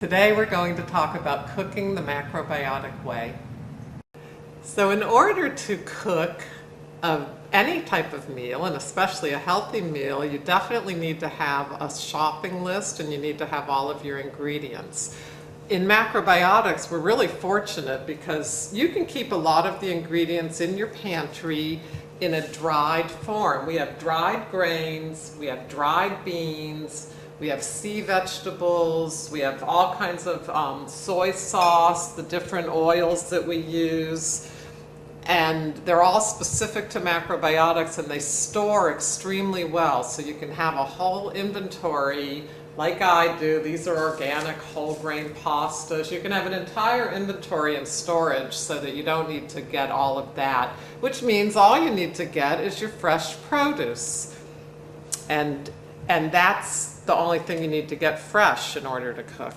Today we're going to talk about cooking the macrobiotic way. So in order to cook any type of meal, and especially a healthy meal, you definitely need to have a shopping list and you need to have all of your ingredients. In macrobiotics, we're really fortunate because you can keep a lot of the ingredients in your pantry in a dried form. We have dried grains, we have dried beans, we have sea vegetables, we have all kinds of soy sauce, the different oils that we use, and they're all specific to macrobiotics and they store extremely well, so you can have a whole inventory like I do. These are organic whole grain pastas. You can have an entire inventory in storage so that you don't need to get all of that, which means all you need to get is your fresh produce. And that's the only thing you need to get fresh in order to cook.